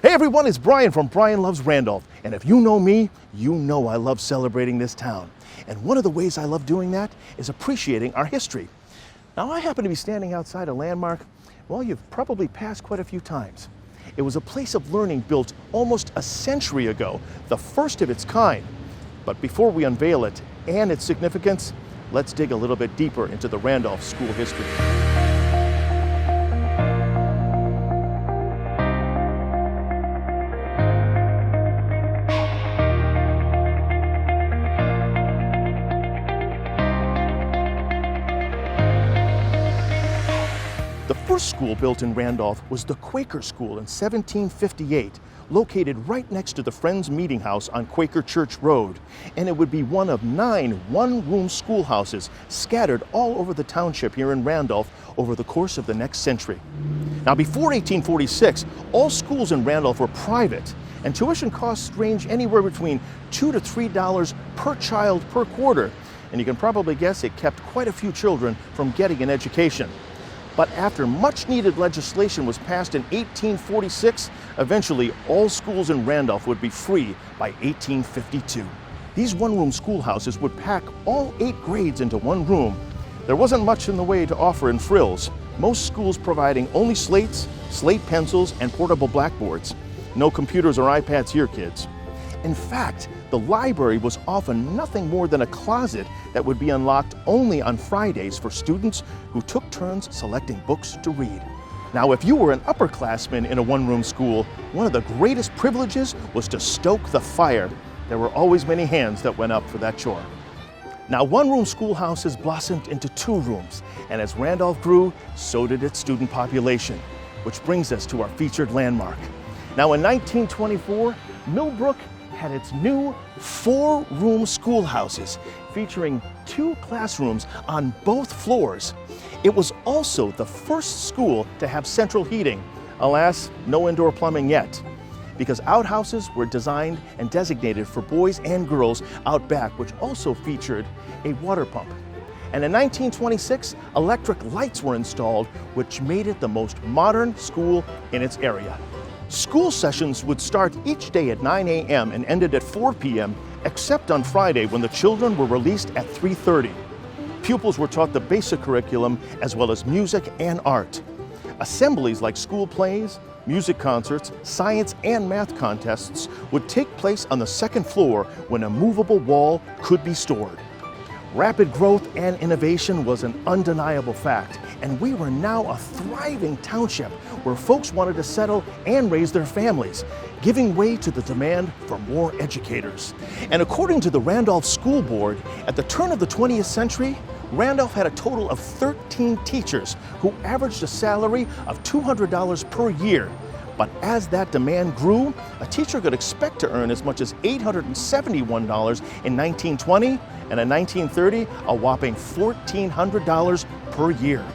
Hey everyone, it's Brian from Brian Loves Randolph. And if you know me, you know I love celebrating this town. And one of the ways I love doing that is appreciating our history. Now I happen to be standing outside a landmark, well, you've probably passed quite a few times. It was a place of learning built almost a century ago, the first of its kind. But before we unveil it and its significance, let's dig a little bit deeper into the Randolph school history. The first school built in Randolph was the Quaker School in 1758, located right next to the Friends Meeting House on Quaker Church Road. And it would be one of 9 one-room schoolhouses scattered all over the township here in Randolph over the course of the next century. Now, before 1846, all schools in Randolph were private, and tuition costs range anywhere between $2 to $3 per child per quarter. And you can probably guess it kept quite a few children from getting an education. But after much needed legislation was passed in 1846, eventually all schools in Randolph would be free by 1852. These one-room schoolhouses would pack all 8 grades into one room. There wasn't much in the way to offer in frills, most schools providing only slates, slate pencils, and portable blackboards. No computers or iPads here, kids. In fact, the library was often nothing more than a closet that would be unlocked only on Fridays for students who took turns selecting books to read. Now, if you were an upperclassman in a one-room school, one of the greatest privileges was to stoke the fire. There were always many hands that went up for that chore. Now, one-room schoolhouses blossomed into 2 rooms, and as Randolph grew, so did its student population, which brings us to our featured landmark. Now, in 1924, Millbrook had its new 4-room schoolhouses featuring 2 classrooms on both floors. It was also the first school to have central heating. Alas, no indoor plumbing yet, because outhouses were designed and designated for boys and girls out back, which also featured a water pump. And in 1926, electric lights were installed, which made it the most modern school in its area. School sessions would start each day at 9 a.m. and ended at 4 p.m., except on Friday when the children were released at 3:30. Pupils were taught the basic curriculum as well as music and art. Assemblies like school plays, music concerts, science and math contests would take place on the 2nd floor when a movable wall could be stored. Rapid growth and innovation was an undeniable fact, and we were now a thriving township where folks wanted to settle and raise their families, giving way to the demand for more educators. And according to the Randolph School Board, at the turn of the 20th century, Randolph had a total of 13 teachers who averaged a salary of $200 per year. But as that demand grew, a teacher could expect to earn as much as $871 in 1920, and in 1930, a whopping $1,400 per year.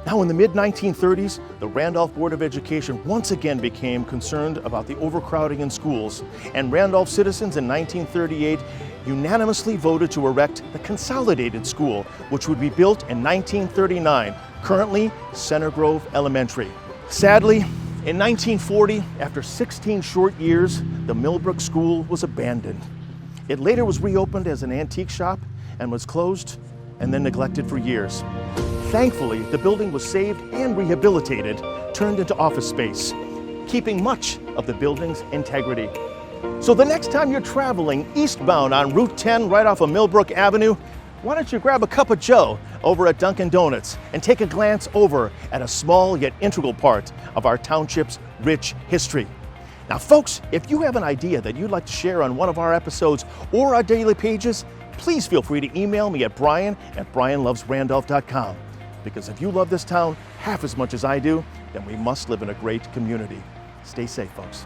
Now, in the mid-1930s, the Randolph Board of Education once again became concerned about the overcrowding in schools, and Randolph citizens in 1938 unanimously voted to erect the Consolidated School, which would be built in 1939, currently Center Grove Elementary. Sadly, in 1940, after 16 short years, the Millbrook School was abandoned. It later was reopened as an antique shop and was closed and then neglected for years. Thankfully, the building was saved and rehabilitated, turned into office space, keeping much of the building's integrity. So the next time you're traveling eastbound on Route 10 right off of Millbrook Avenue, why don't you grab a cup of joe over at Dunkin' Donuts and take a glance over at a small yet integral part of our township's rich history. Now, folks, if you have an idea that you'd like to share on one of our episodes or our daily pages, please feel free to email me at brian@brianlovesrandolph.com. Because if you love this town half as much as I do, then we must live in a great community. Stay safe, folks.